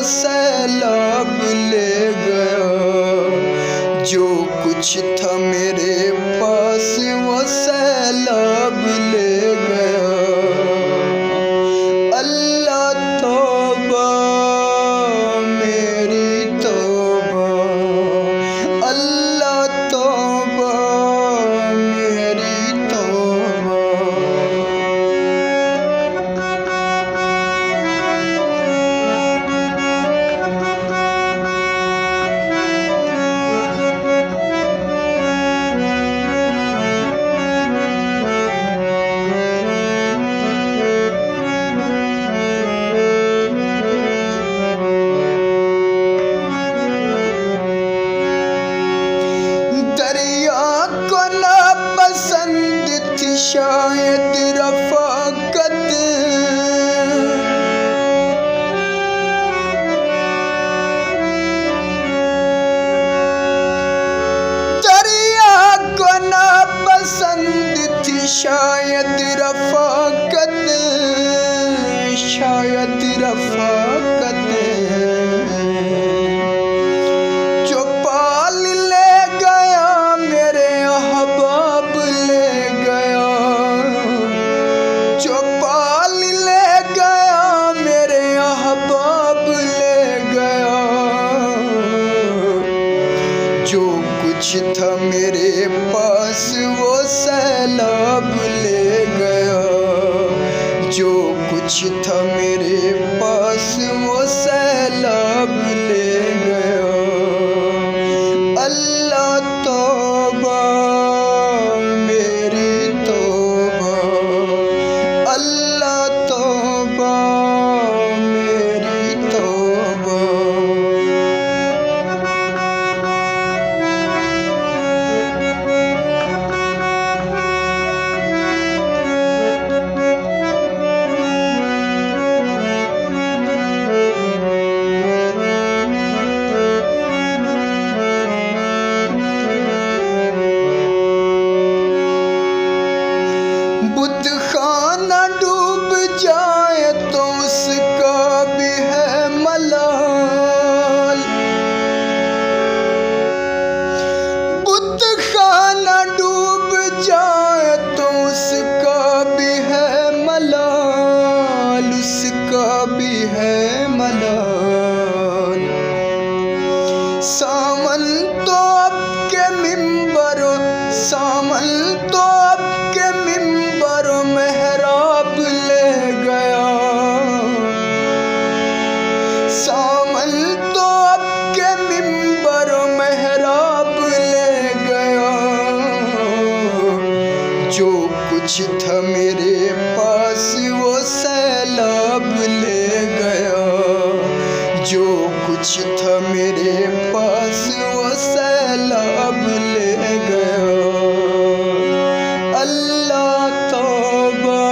सैलाब ले गया। जो कुछ था मेरे पास वो सैलाब ले गया। अल्लाह तौबा मेरी तौबा, अल्लाह तौबा मेरी तौबा। शायद रफ़ाक़त दरिया को ना पसंद थी, शायद रफ़ाक़त, शायद रफ़ाक़त। जो पाल ले गया मेरे अहबाब ले गया। जो पाल ले गया मेरे अहबाब ले गया। जो कुछ था मेरे पास वो सैलाब ले गया। जो कुछ था मेरे पास वो सैलाब ले गया। अल्लाह तौबा मेरी तौबा, अल्लाह तौबा मेरी तौबा। बुतखाना डूब जाए तो उसका भी है मलाल। बुतखाना डूब जाए तो उसका भी है मलाल, उसका भी है मलाल। सावन तो अब के मिंबरों, सावन तो अब के मिंबरों मेहराब ले गया। सावन तो अब के मिंबरों मेहराब ले गया। जो कुछ था मेरे पास वो सैलाब ले गया। जो कुछ था मेरे पास वो सैलाब ले गया। अल्लाह तौबा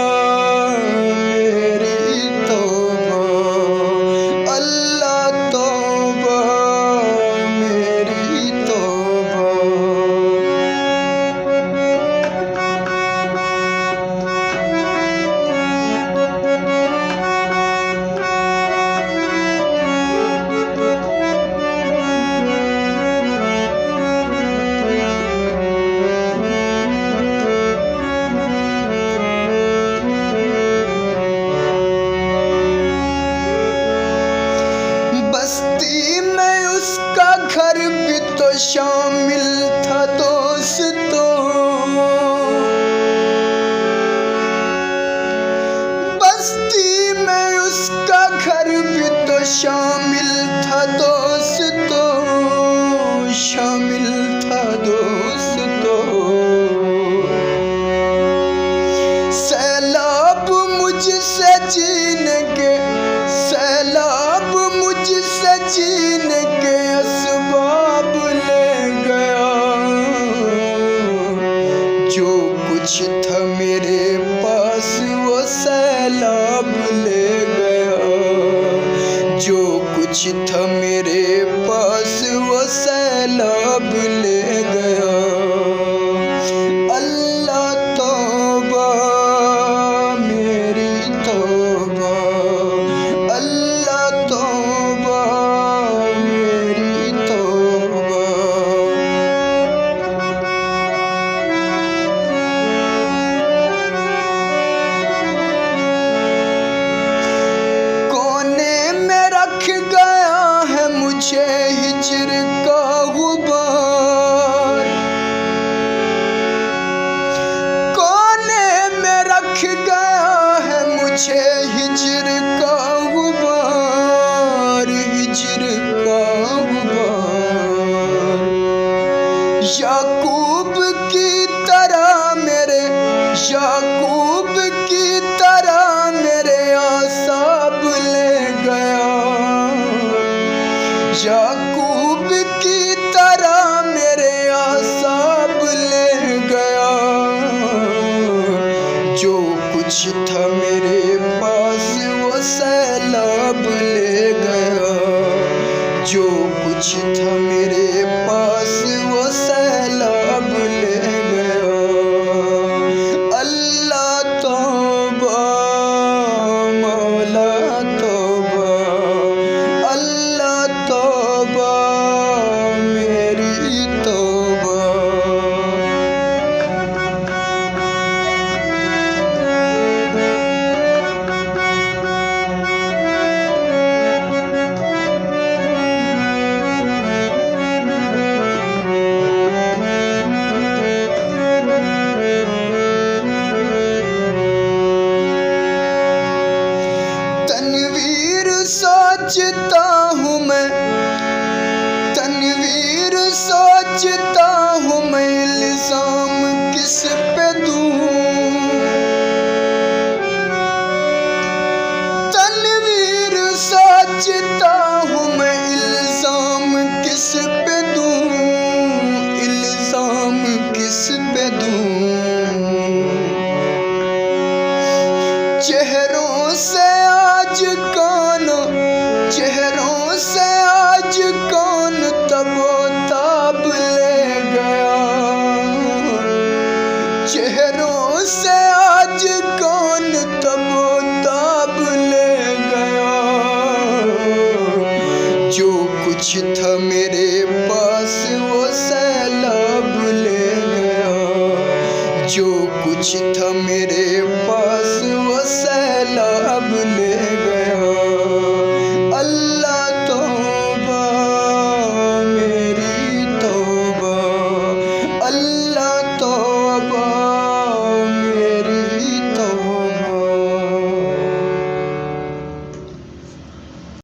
मेरी तौबा, अल्लाह तौबा मेरी तौबा। बस्ती में उसका घर भी तो शामिल था दोस्तों। बस्ती में उसका घर भी तो शामिल था दोस्तों, शामिल था दोस्तों। सैलाब मुझसे छीन के, सैलाब मुझसे छीन के असबाब ले गया। जो कुछ था मेरे पास वो सैलाब ले गया। जो कुछ था मेरे पास वो सैलाब ले गया। अल्लाह तौबा मेरी तौबा, अल्लाह तौबा मुझे हिजर का गुबार। कोने में रख गया है मुझे हिजर का गुबार, हिजर का गुबार। याकूब की तरह मेरे, याकूब की तरह मेरे आसाब ले गया, याकूब की तरह मेरे आसाब ले गया। जो कुछ था मेरे पास वो सैलाब ले गया, जो कुछ था मेरे पास वो सैलाब ले गया। अल्लाह तौबा, मौला तौबा, अल्लाह तौबा, मेरी तौबा। तनवीर सोचता हूँ मैं, तनवीर सोचता हूँ मैं, इल्जाम किस पे दूँ। तनवीर सोचता हूँ मैं, इल्जाम किस पे दूँ, इल्जाम किस पे दूँ। चेहरों से आज कौन, चेहरों से आज कौन तबोताब ले गया, चेहरों से आज कौन तबोताब ले गया। जो कुछ था मेरे पास वो सैलाब ले गया, जो कुछ था मेरे पास वो सैलाब